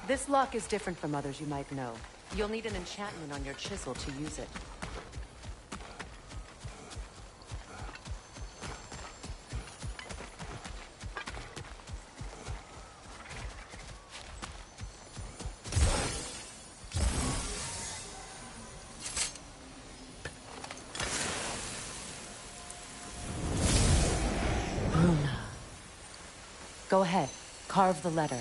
This lock is different from others you might know. You'll need an enchantment on your chisel to use it. Go ahead. Carve the letter.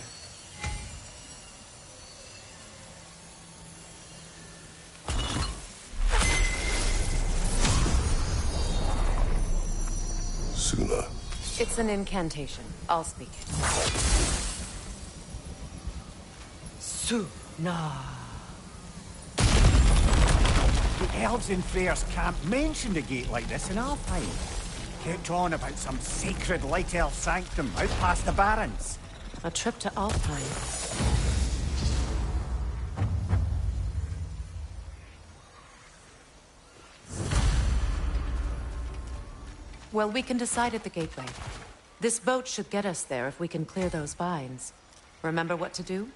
Suna. It's an incantation. I'll speak it. Suna. The elves in Freyr's camp mentioned a gate like this in Alpine. Kept on about some sacred light elf sanctum out past the Barrens. A trip to Alpine. Well, we can decide at the gateway. This boat should get us there if we can clear those vines. Remember what to do?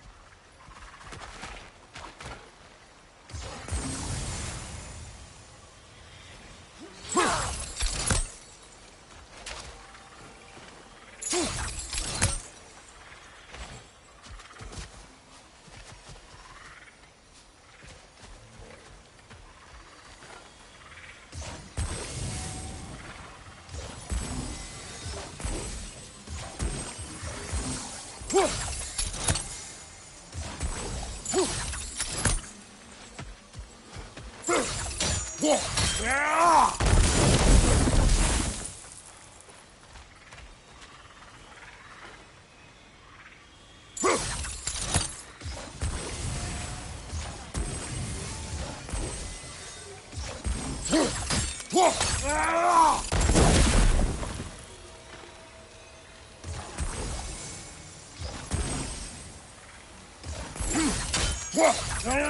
There's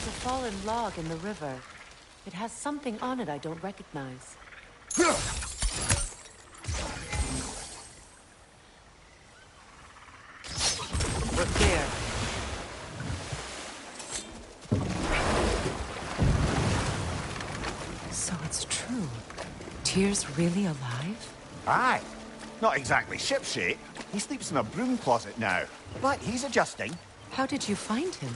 a fallen log in the river. It has something on it I don't recognize. We're clear. So it's true. Tyr's really alive? Aye. Not exactly shipshape. He sleeps in a broom closet now. But he's adjusting. How did you find him?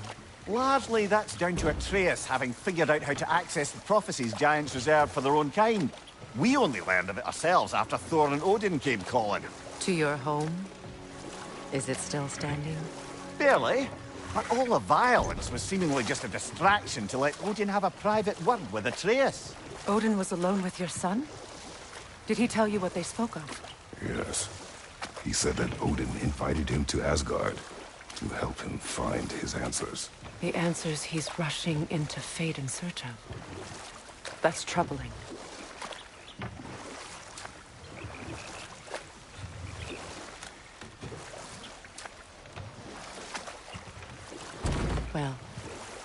Largely, that's down to Atreus having figured out how to access the prophecies giants reserved for their own kind. We only learned of it ourselves after Thor and Odin came calling. To your home? Is it still standing? Barely. But all the violence was seemingly just a distraction to let Odin have a private word with Atreus. Odin was alone with your son? Did he tell you what they spoke of? Yes. He said that Odin invited him to Asgard to help him find his answers. The answers he's rushing into fate in search of. That's troubling. Well,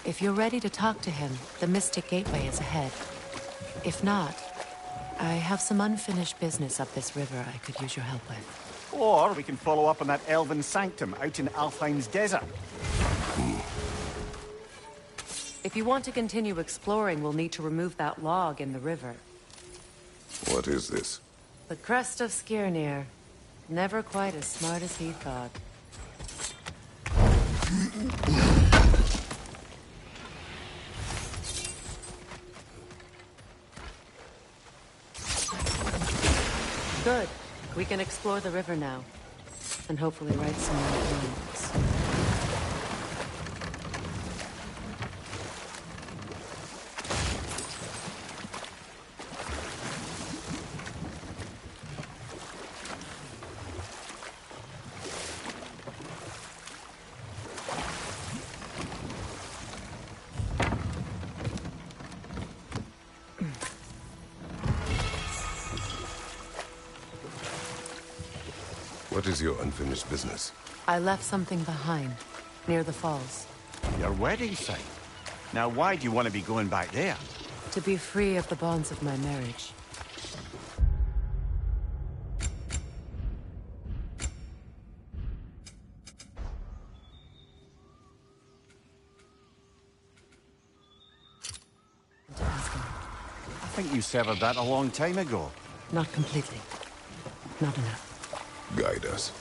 if you're ready to talk to him, the Mystic Gateway is ahead. If not, I have some unfinished business up this river I could use your help with. Or we can follow up on that elven sanctum out in Alfheim's desert. If you want to continue exploring, we'll need to remove that log in the river. What is this? The crest of Skirnir. Never quite as smart as he thought. Good. We can explore the river now. And hopefully write some more notes. What is your unfinished business? I left something behind, near the falls. Your wedding site. Now why do you want to be going back there? To be free of the bonds of my marriage. think you severed that a long time ago. Not completely. Not enough. Guide us.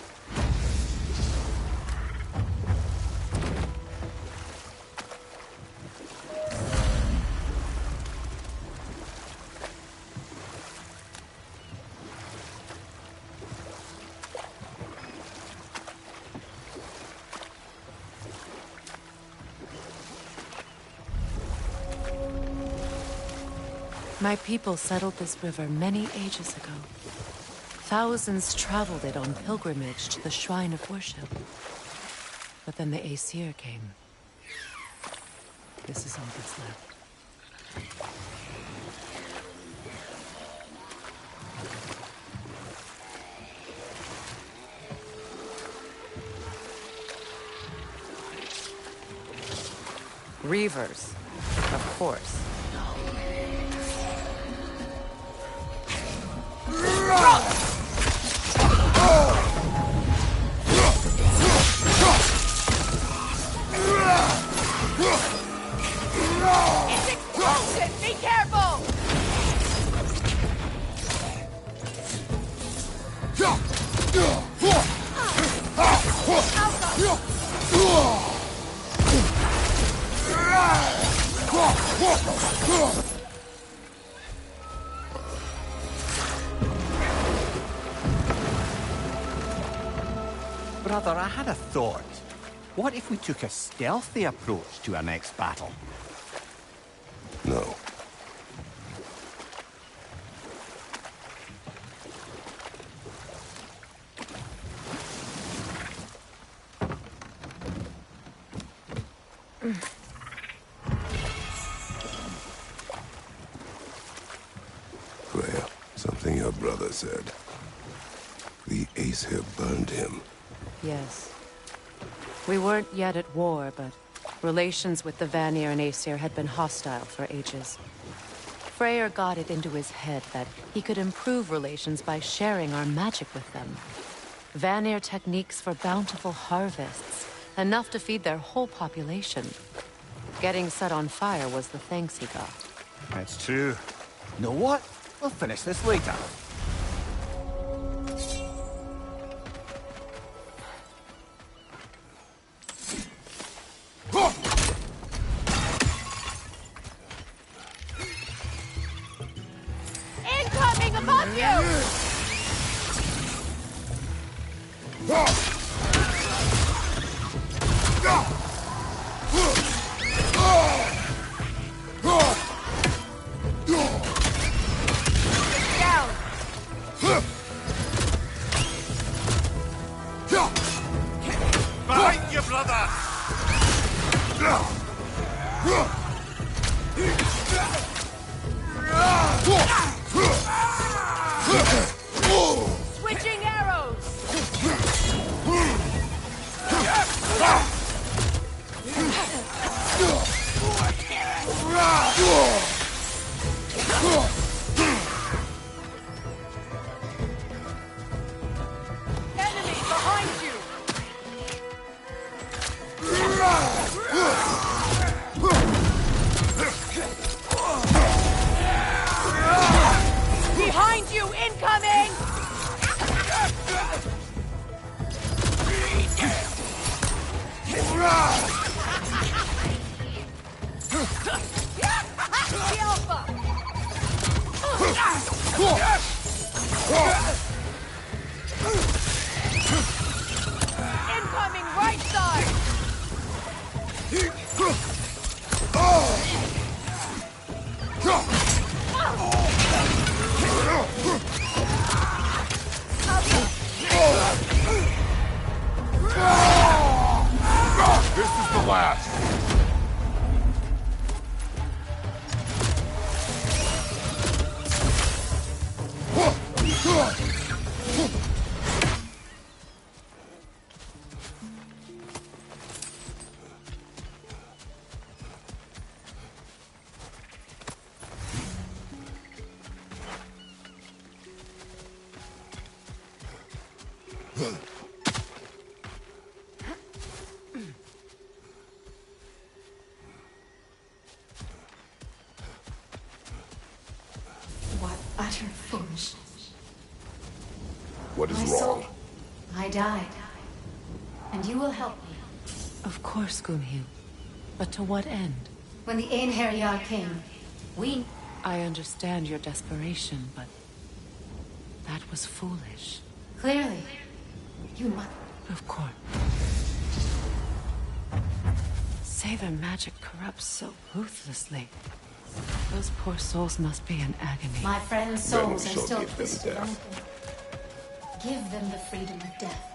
My people settled this river many ages ago. Thousands traveled it on pilgrimage to the shrine of worship. But then the Aesir came. This is all that's left. Reavers, of course. It's explosive! Be careful! Brother, I had a thought. What if we took a stealthy approach to our next battle? No. Freya, something your brother said. The Aesir burned him. Yes. We weren't yet at war, but relations with the Vanir and Aesir had been hostile for ages. Freyr got it into his head that he could improve relations by sharing our magic with them. Vanir techniques for bountiful harvests, enough to feed their whole population. Getting set on fire was the thanks he got. That's true. Know what? We'll finish this later. Incoming above you! Down! Behind you, brother! Switching arrows! Enemy behind you! Behind you, incoming! The Alpha! Incoming right side! This is the last. Utter foolishness. What is My wrong? soul. I died. And you will help me. Of course, Gunhild. But to what end? When the Einherjar came, we... I understand your desperation, but... that was foolish. Clearly, you must... Of course. Say their magic corrupts so ruthlessly. Those poor souls must be in agony. My friends' Then we souls are shall still give them twisted death. open. Give them the freedom of death.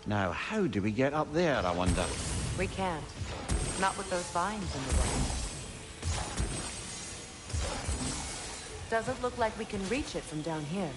Now, how do we get up there, I wonder? We can't. Not with those vines in the way. Doesn't look like we can reach it from down here.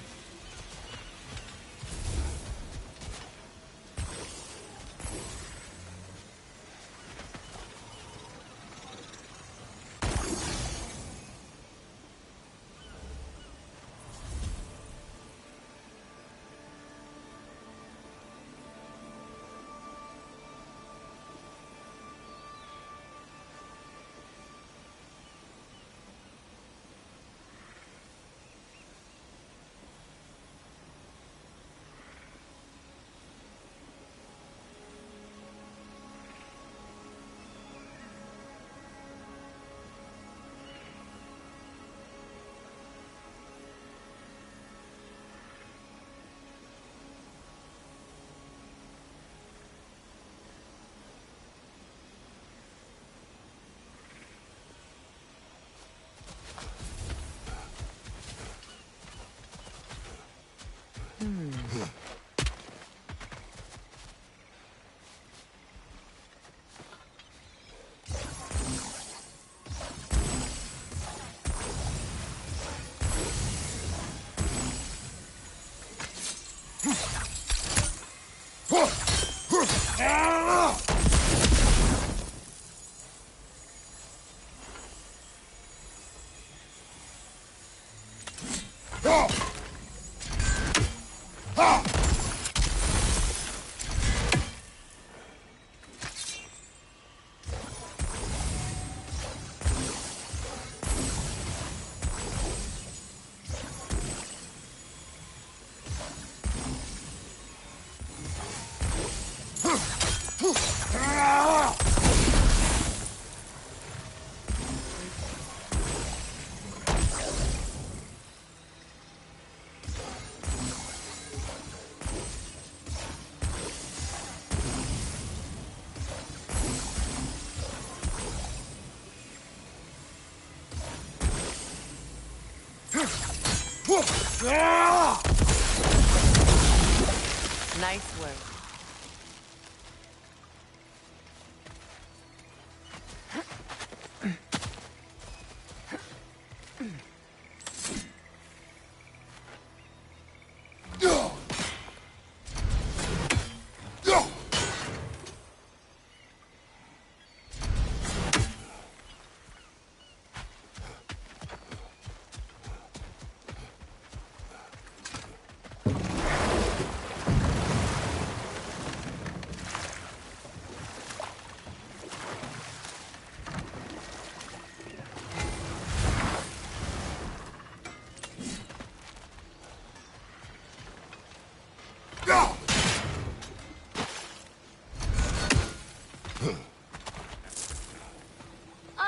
Nice work.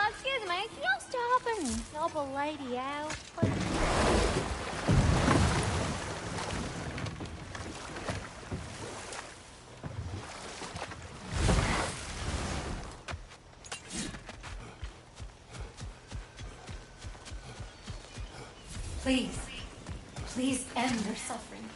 Excuse me, can you stop and help a lady out, please? Please. Please end their suffering.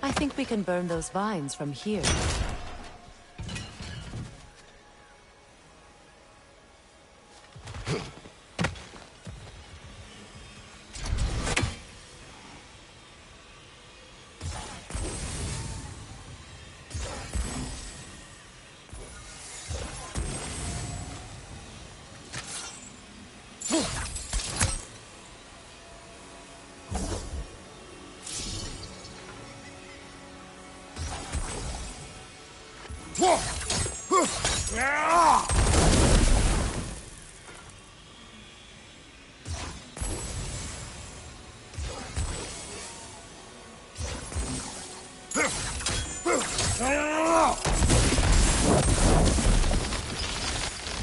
I think we can burn those vines from here.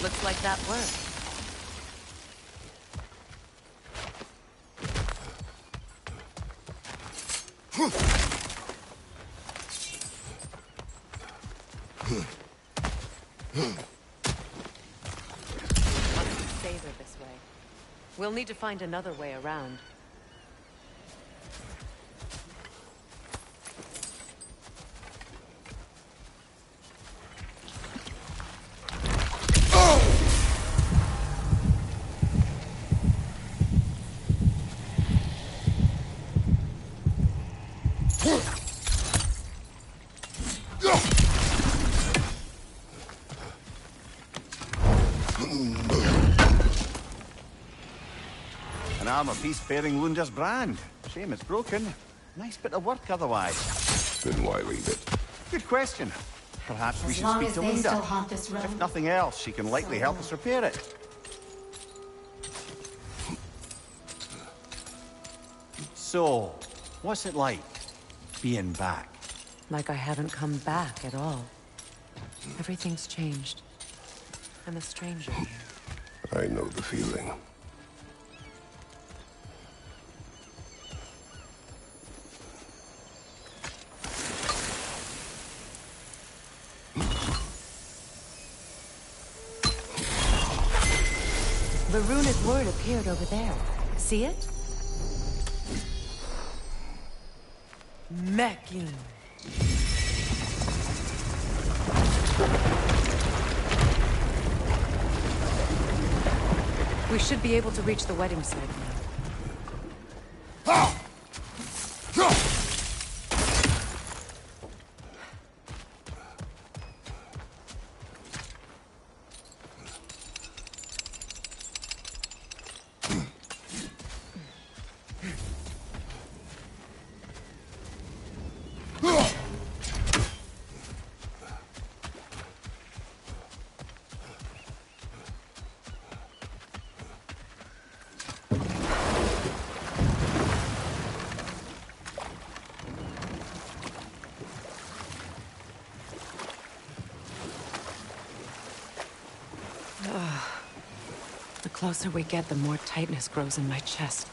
Looks like that worked. Must be safer this way. We'll need to find another way around. An armor piece bearing Lunda's brand. Shame it's broken. Nice bit of work otherwise. Then why leave it? Good question. Perhaps we As should long speak as to they Linda. still haunt this road. If nothing else, she can likely help us repair it. So, what's it like, being back? Like I haven't come back at all. Everything's changed. I'm a stranger here. I know the feeling. The runic word appeared over there. See it? Mekin. We should be able to reach the wedding site now. The closer we get, the more tightness grows in my chest.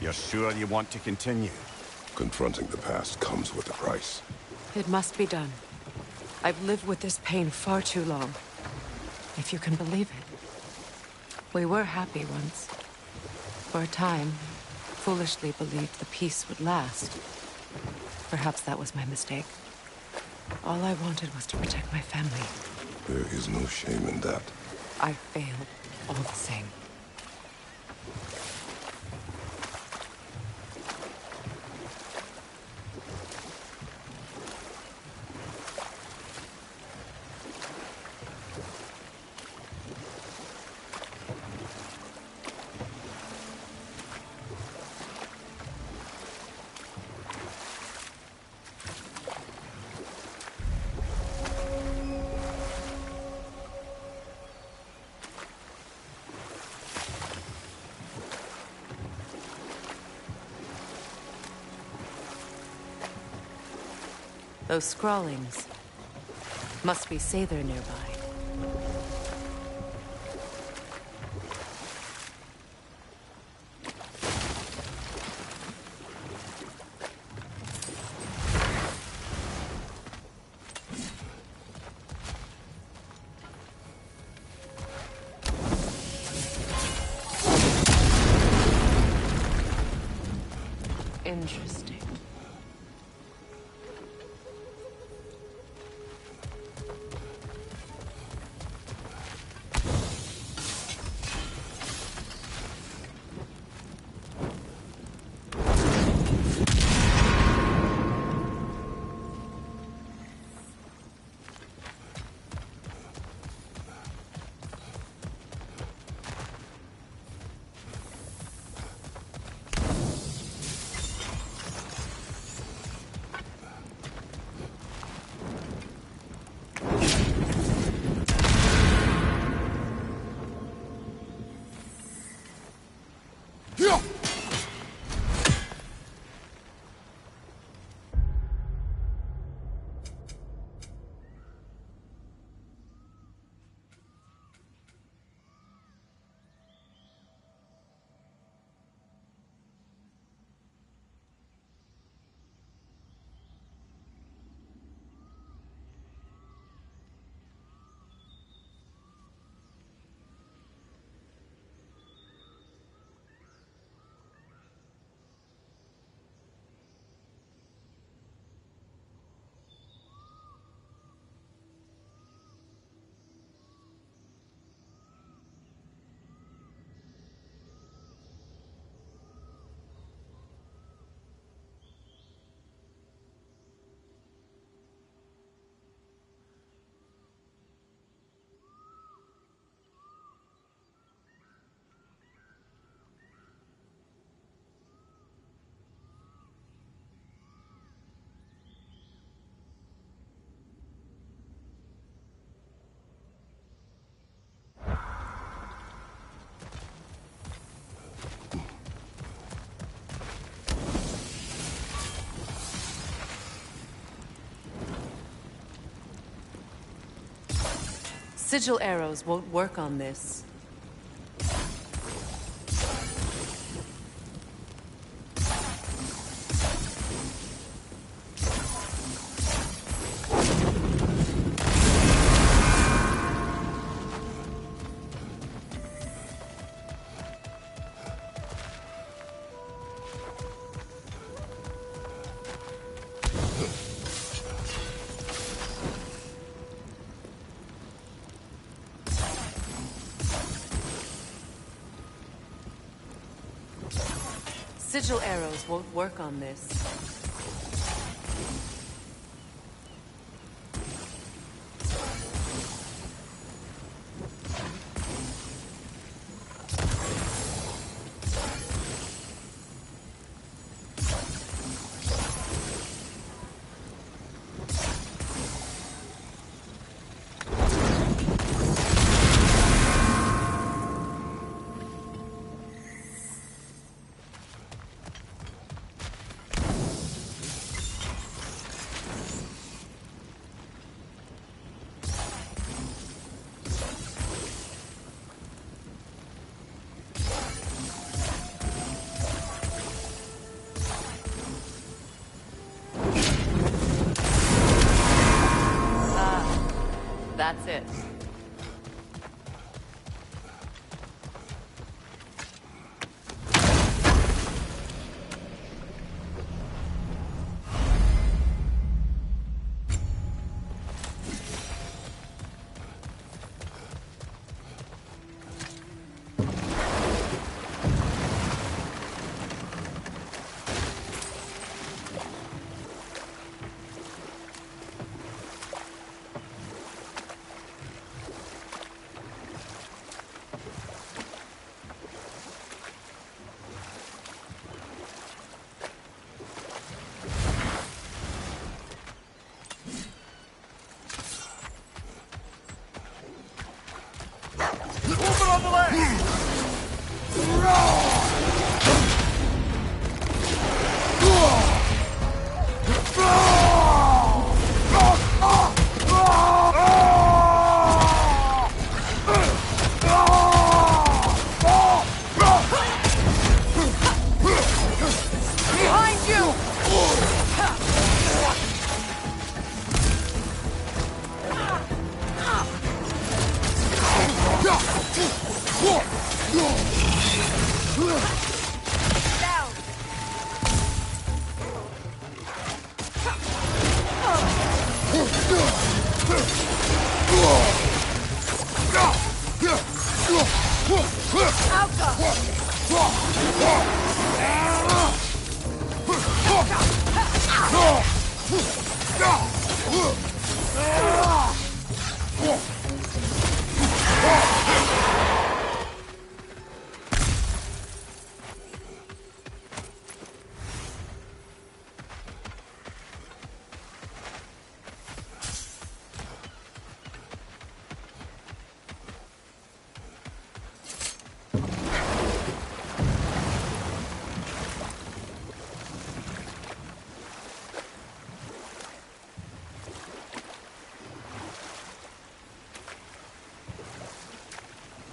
You're sure you want to continue? Confronting the past comes with a price. It must be done. I've lived with this pain far too long. If you can believe it. We were happy once. For a time, foolishly believed the peace would last. Perhaps that was my mistake. All I wanted was to protect my family. There is no shame in that. I failed, all the same. Those scrawlings must be Sather nearby. Interesting. Sigil arrows won't work on this. Sigil arrows won't work on this. That's it.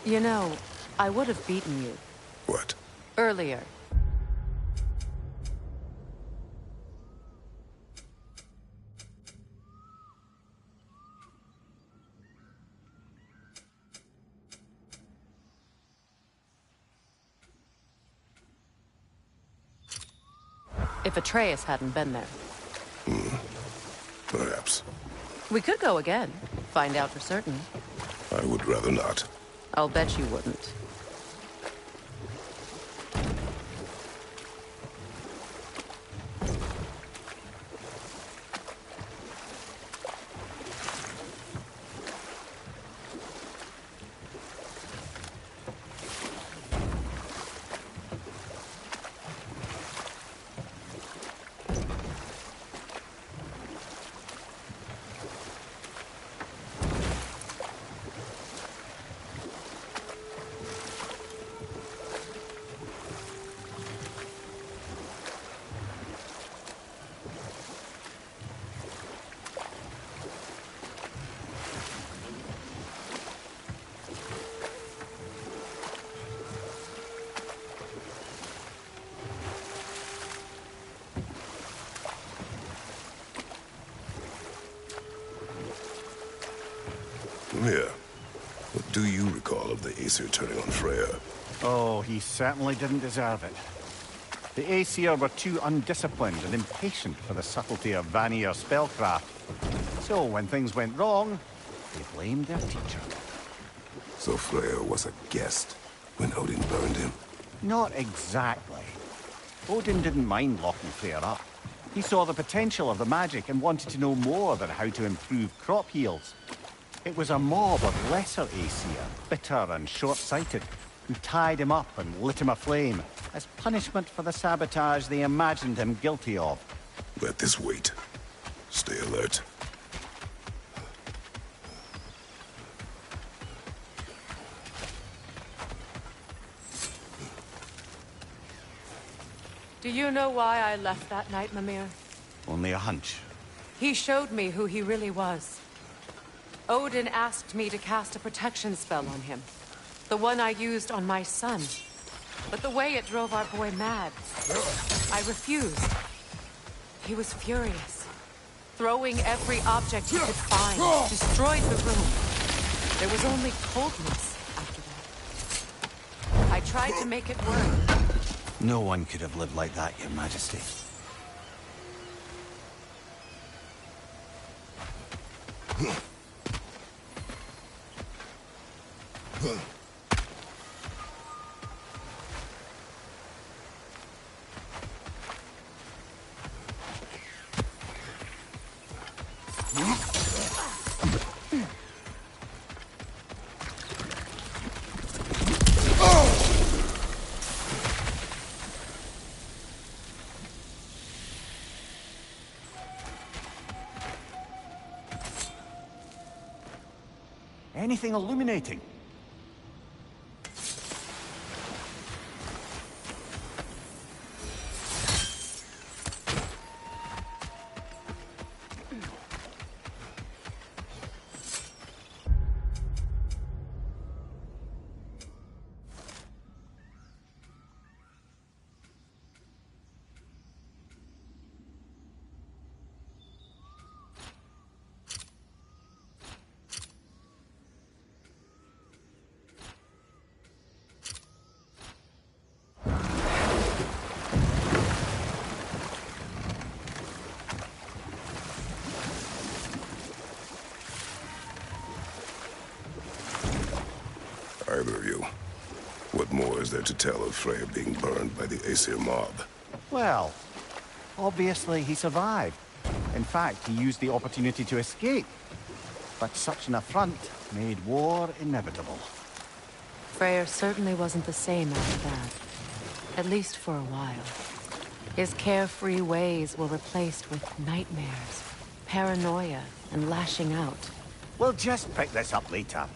You know, I would have beaten you. What? Earlier. If Atreus hadn't been there. Perhaps. We could go again. Find out for certain. I would rather not. I'll bet you wouldn't. Mimir, what do you recall of the Aesir turning on Freya? Oh, he certainly didn't deserve it. The Aesir were too undisciplined and impatient for the subtlety of Vanir spellcraft. So when things went wrong, they blamed their teacher. So Freya was a guest when Odin burned him? Not exactly. Odin didn't mind locking Freya up. He saw the potential of the magic and wanted to know more than how to improve crop yields. It was a mob of lesser Aesir, bitter and short-sighted, who tied him up and lit him aflame, as punishment for the sabotage they imagined him guilty of. Let this wait. Stay alert. Do you know why I left that night, Mimir? Only a hunch. He showed me who he really was. Odin asked me to cast a protection spell on him. The one I used on my son. But the way it drove our boy mad, I refused. He was furious, throwing every object he could find, destroyed the room. There was only coldness after that. I tried to make it work. No one could have lived like that, Your Majesty. Anything illuminating? Either of you. What more is there to tell of Freya being burned by the Aesir mob? Well, obviously he survived. In fact, he used the opportunity to escape. But such an affront made war inevitable. Freyr certainly wasn't the same after that. At least for a while. His carefree ways were replaced with nightmares, paranoia, and lashing out. We'll just pick this up later.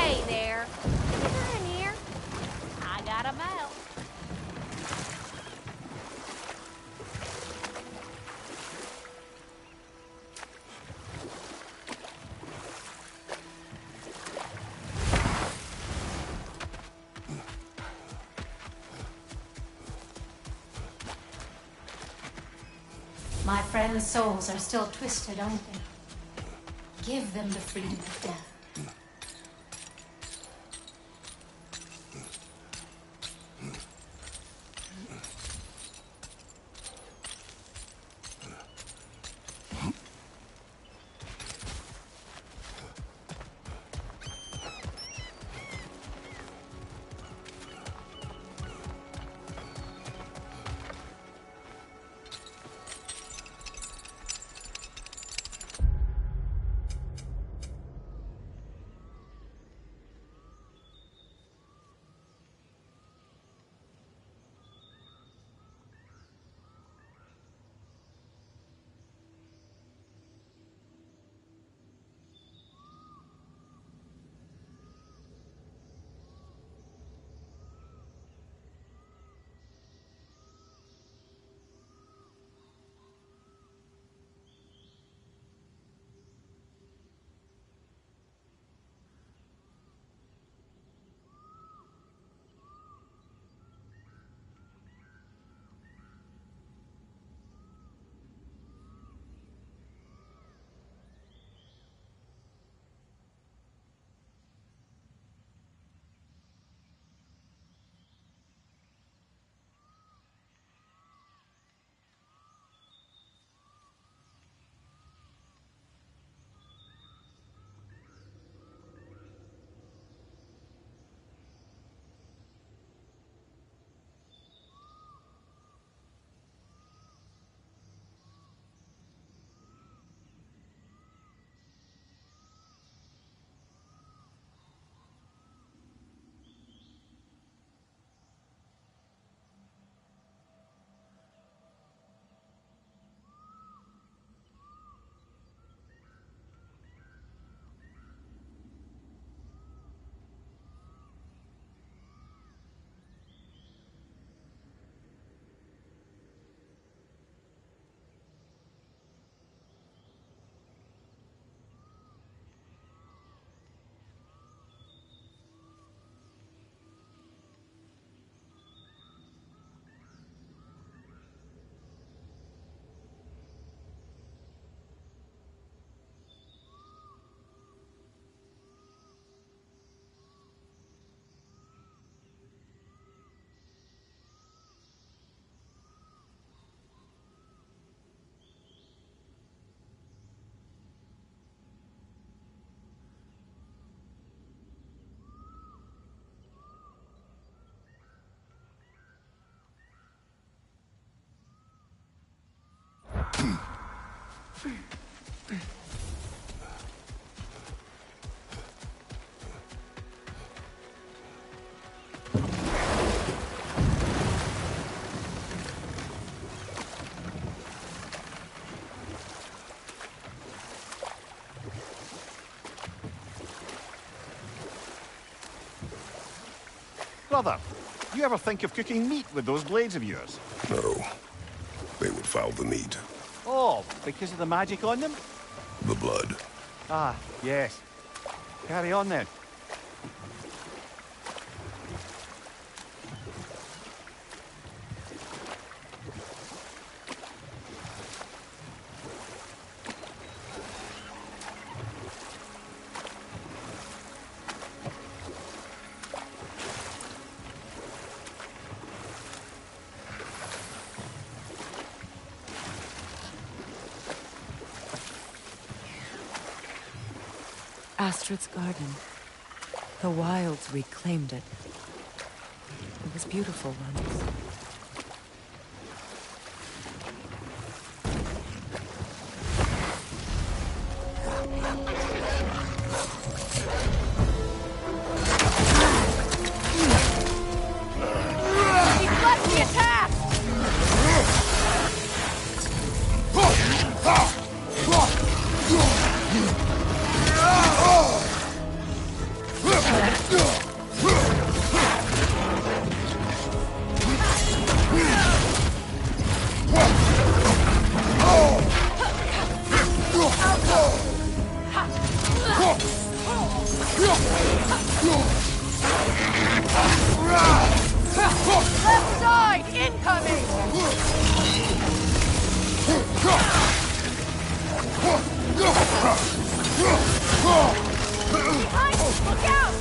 Hey there. Is there in here? I got a mouth. My friends' souls are still twisted, aren't they? Give them the freedom of death. Brother, you ever think of cooking meat with those blades of yours? No. They would foul the meat. Oh, because of the magic on them? The blood. Ah, yes. Carry on then. Astrid's garden. The wilds reclaimed it. It was beautiful once. Deflect the attack! Left side, incoming! Behind you, look out!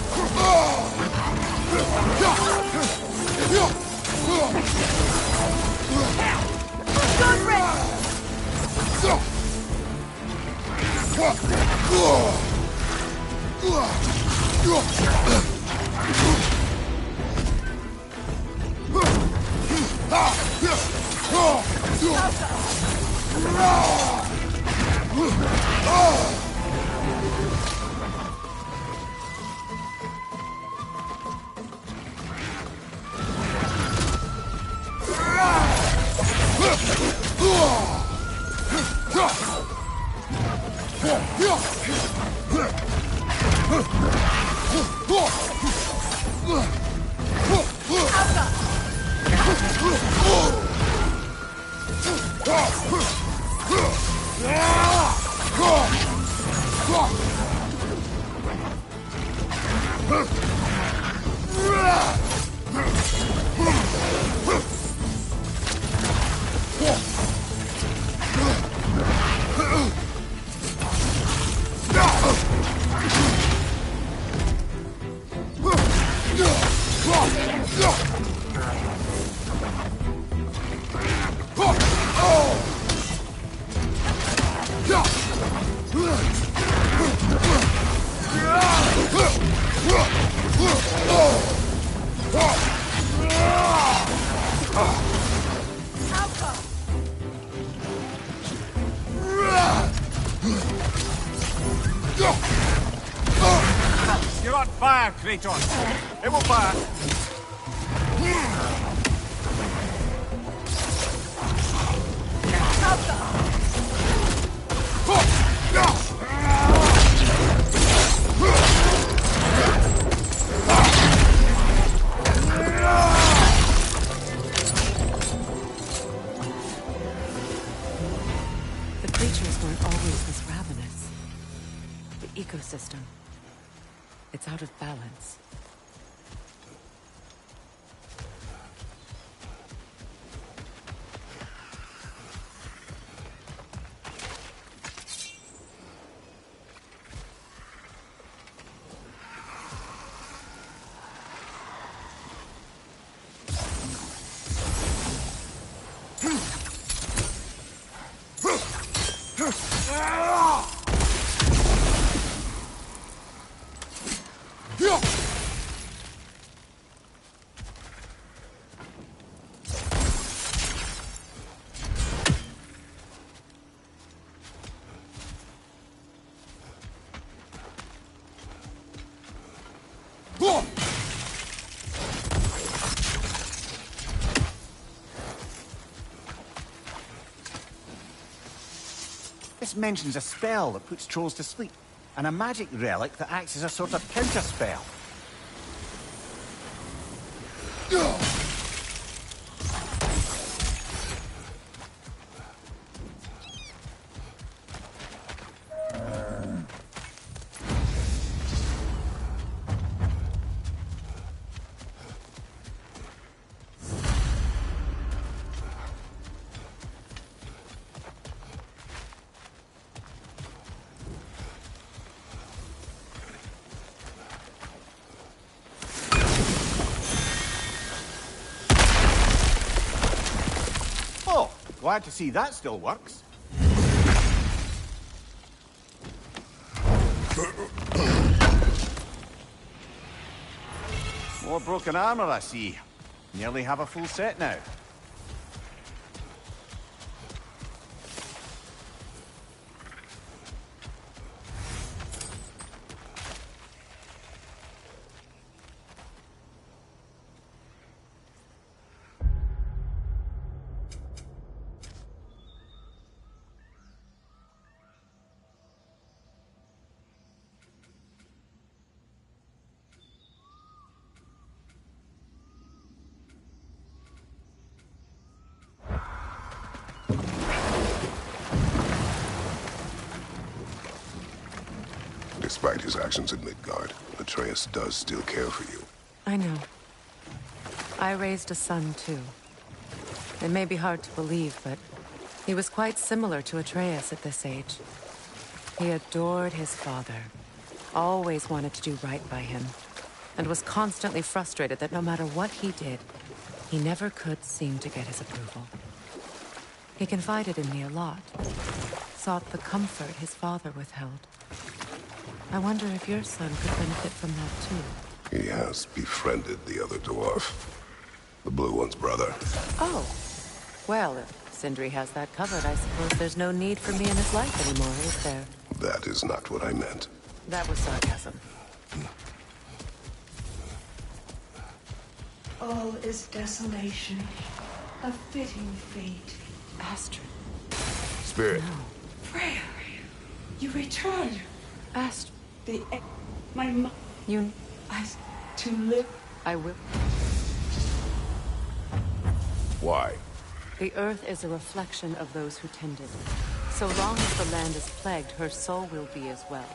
Good You're on fire, Kratos. It will pass. The creatures weren't always this ravenous. The ecosystem. It's out of balance. This mentions a spell that puts trolls to sleep, and a magic relic that acts as a sort of counter-spell. Oh, glad to see that still works. More broken armor, I see. Nearly have a full set now. Despite his actions in Midgard, Atreus does still care for you. I know. I raised a son, too. It may be hard to believe, but he was quite similar to Atreus at this age. He adored his father, always wanted to do right by him, and was constantly frustrated that no matter what he did, he never could seem to get his approval. He confided in me a lot, sought the comfort his father withheld. I wonder if your son could benefit from that, too. He has befriended the other dwarf. The blue one's brother. Oh. Well, if Sindri has that covered, I suppose there's no need for me in his life anymore, is there? That is not what I meant. That was sarcasm. All is desolation, a fitting fate. Astrid. Spirit. Freya, you returned. Astrid. My mom. You... To live. I will. Why? The earth is a reflection of those who tend it. So long as the land is plagued, her soul will be as well.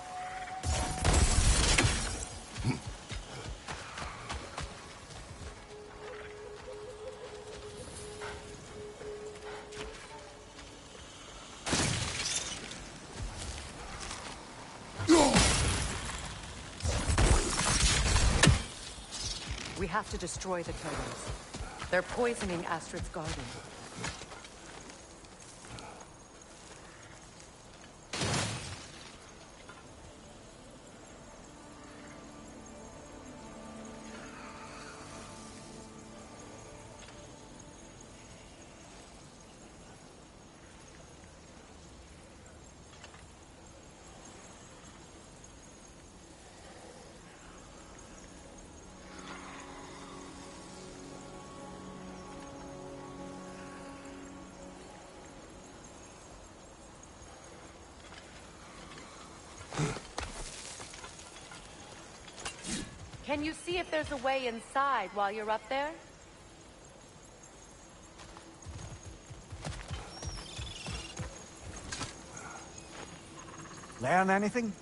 We have to destroy the totems. They're poisoning Astrid's garden. Can you see if there's a way inside while you're up there? Learn anything?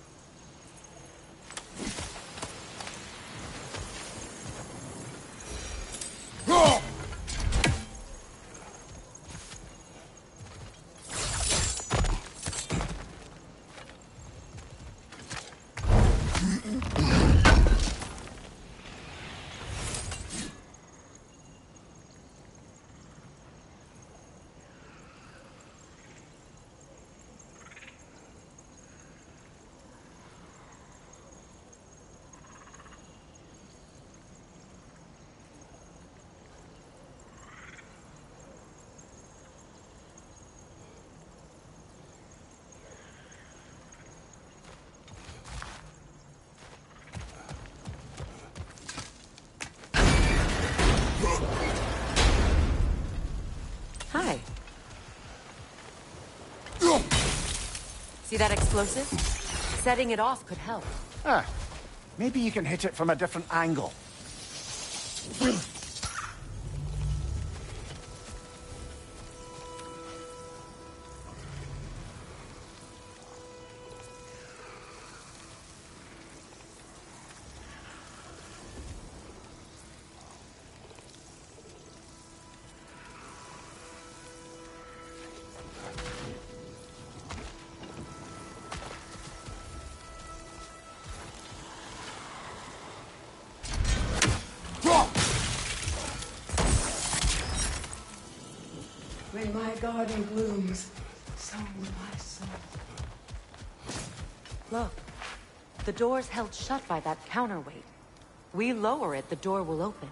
Hi. See that explosive? Setting it off could help. Ah, maybe you can hit it from a different angle. When my garden blooms, so will my soul. Look, the door's held shut by that counterweight. We lower it, the door will open.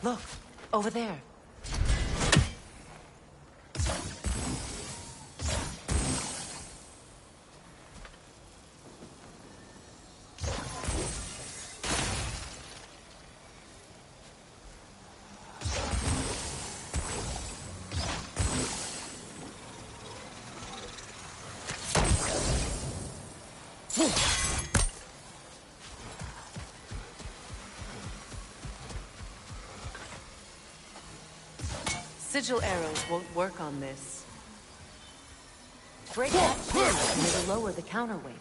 Look, over there. Sigil arrows won't work on this. Break that chain and it'll lower the counterweight.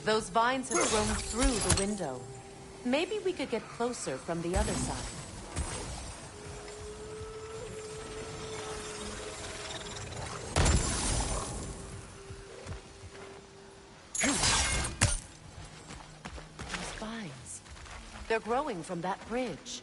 Those vines have grown through the window. Maybe we could get closer from the other side. Those vines. They're growing from that bridge.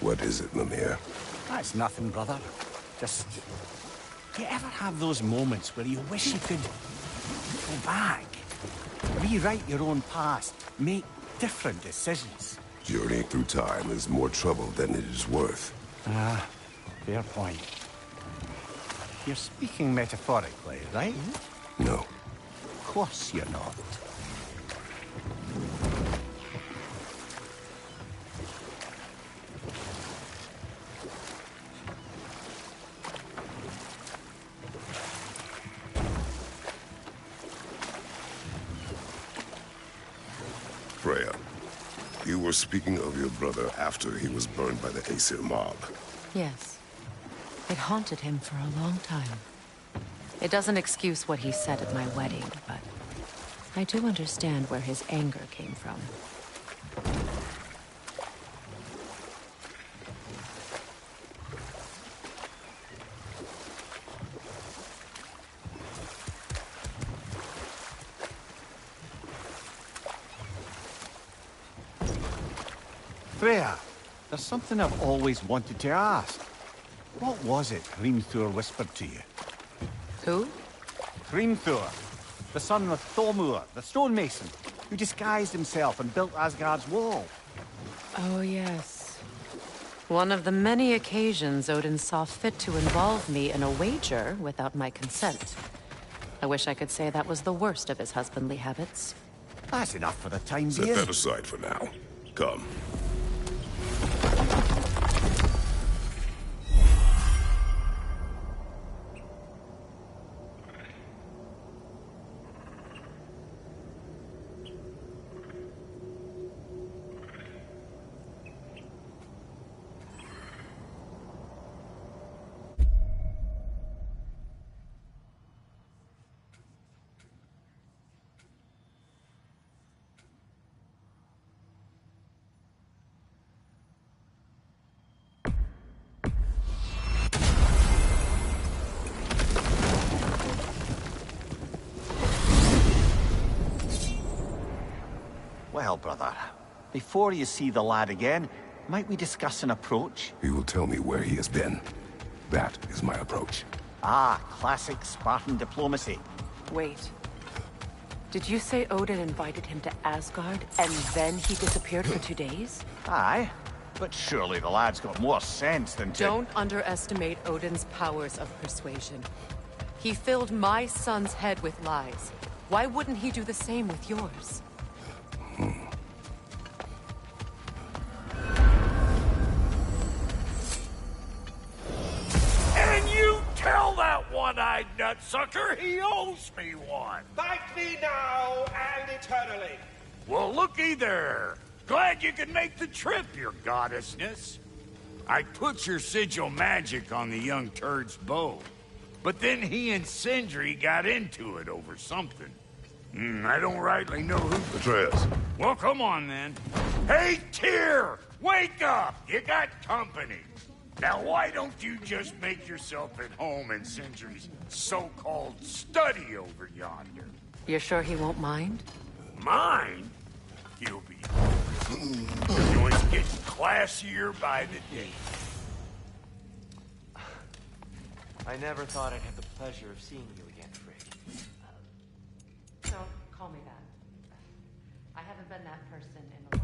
What is it, Mimir? That's nothing, brother. Just... do you ever have those moments where you wish you could go back? Rewrite your own past, make different decisions? Journeying through time is more trouble than it is worth. Ah, fair point. You're speaking metaphorically, right? No. Of course you're not. Freya, you were speaking of your brother after he was burned by the Aesir mob. Yes. It haunted him for a long time. It doesn't excuse what he said at my wedding, but I do understand where his anger came from. Freya, there's something I've always wanted to ask. What was it Hrimthur whispered to you? Who? Hrimthur, the son of Thormur, the stonemason, who disguised himself and built Asgard's wall. Oh, yes. One of the many occasions Odin saw fit to involve me in a wager without my consent. I wish I could say that was the worst of his husbandly habits. That's enough for the time Set being. that aside for now. Come. Well, brother, before you see the lad again, might we discuss an approach? He will tell me where he has been. That is my approach. Ah, classic Spartan diplomacy. Wait. Did you say Odin invited him to Asgard, and then he disappeared for 2 days? Aye, but surely the lad's got more sense than to... Don't underestimate Odin's powers of persuasion. He filled my son's head with lies. Why wouldn't he do the same with yours? And you tell that one-eyed nutsucker he owes me one. Thank me now and eternally. Well, looky there. Glad you could make the trip, your goddessness. I put your sigil magic on the young turd's bow, but then he and Sindri got into it over something. I don't rightly know who... Atreus. Well, come on, then. Hey, Tyr! Wake up! You got company. Now, why don't you just make yourself at home in Sindri's so-called study over yonder? You're sure he won't mind? Mine? He'll be... You're going to get classier by the day. I never thought I'd have the pleasure of seeing you again, Frigg. Don't call me that. I haven't been that person in a long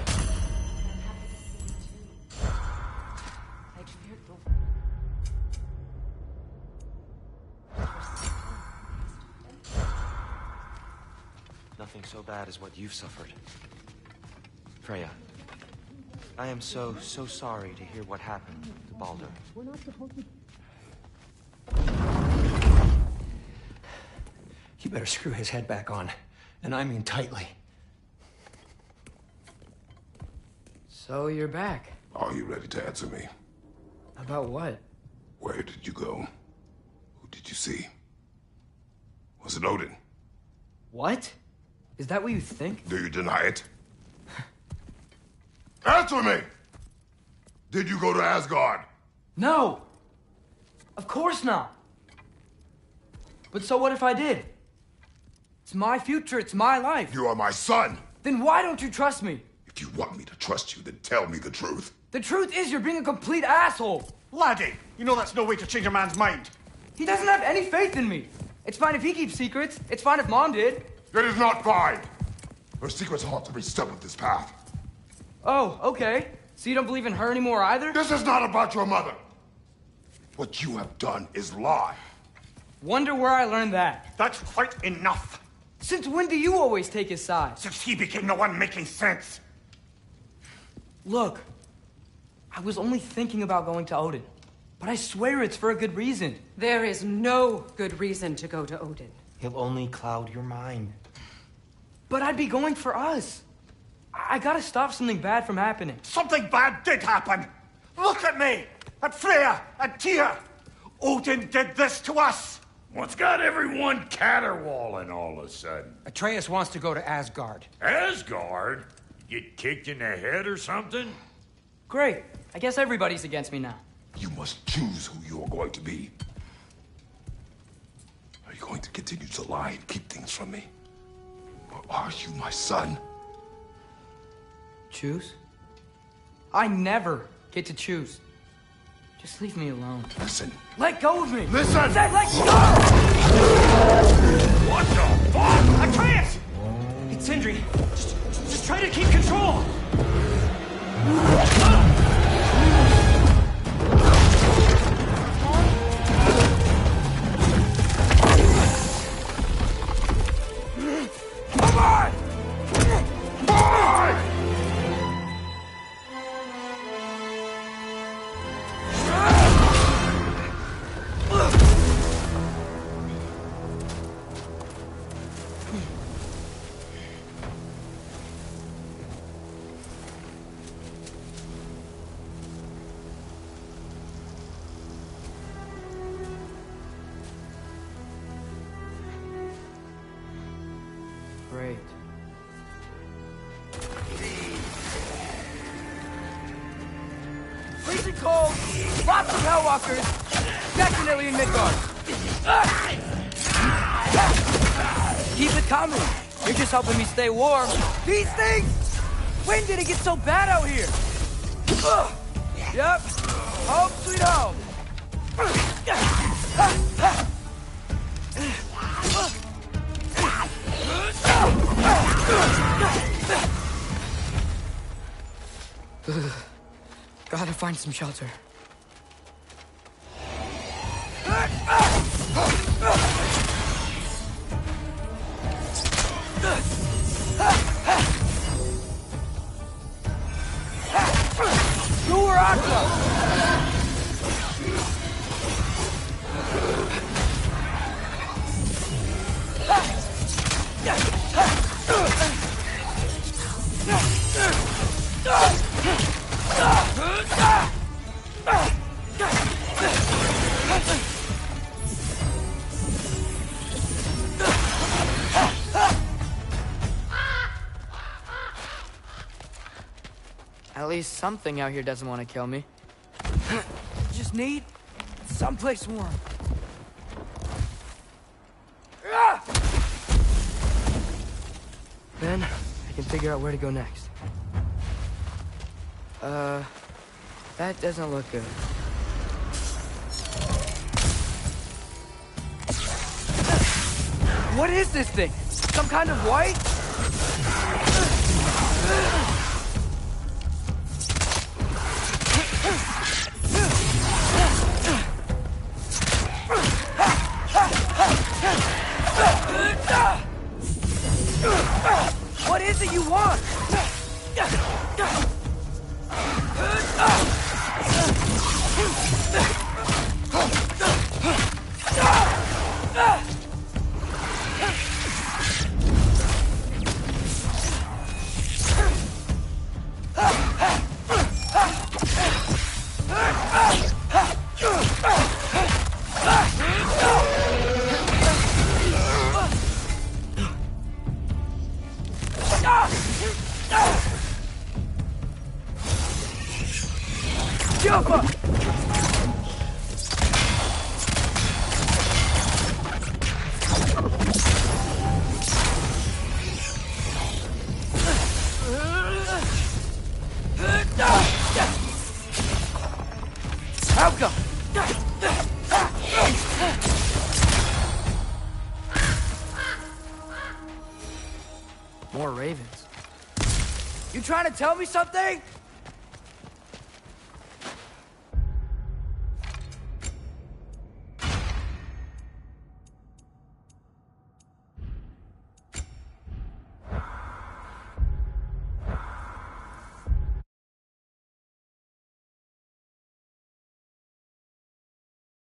time. I'm happy to see you too. I'd feared the... Nothing so bad as what you've suffered. Freya, I am so sorry to hear what happened to Baldur. We're not supposed to... You better screw his head back on, and I mean tightly. So you're back. Are you ready to answer me? About what? Where did you go? Who did you see? Was it Odin? What? Is that what you think? Do you deny it? Answer me! Did you go to Asgard? No! Of course not! But so what if I did? It's my future, it's my life. You are my son! Then why don't you trust me? If you want me to trust you, then tell me the truth. The truth is you're being a complete asshole! Laddie, you know that's no way to change a man's mind. He doesn't have any faith in me. It's fine if he keeps secrets. It's fine if Mom did. It is not fine! Her secrets haunt every step of this path. Oh, okay. So you don't believe in her anymore either? This is not about your mother! What you have done is lie. Wonder where I learned that. That's quite enough. Since when do you always take his side? Since he became the one making sense. Look, I was only thinking about going to Odin. But I swear it's for a good reason. There is no good reason to go to Odin. He'll only cloud your mind. But I'd be going for us. I gotta stop something bad from happening. Something bad did happen! Look at me! At Freya! At Tyr! Odin did this to us! What's got everyone caterwauling all of a sudden? Atreus wants to go to Asgard. Asgard? Get kicked in the head or something? Great. I guess everybody's against me now. You must choose who you are going to be. Are you going to continue to lie and keep things from me? Or are you my son? Choose? I never get to choose. Just leave me alone. Listen. Let go of me! Listen! I said let go! What the fuck? Atreus! It's Sindri. Just try to keep control! Come on! Come on! Great. Freezing cold, lots of Hellwalkers, definitely in Midgard. Keep it coming. You're just helping me stay warm. These things! When did it get so bad out here? Yep. Home sweet home. Gotta find some shelter. War Ragnarok! At least something out here doesn't want to kill me. Just need someplace warm. Then I can figure out where to go next. That doesn't look good. What is this thing? Some kind of white? What is it you want? Jump up! Outcome! More ravens. You trying to tell me something?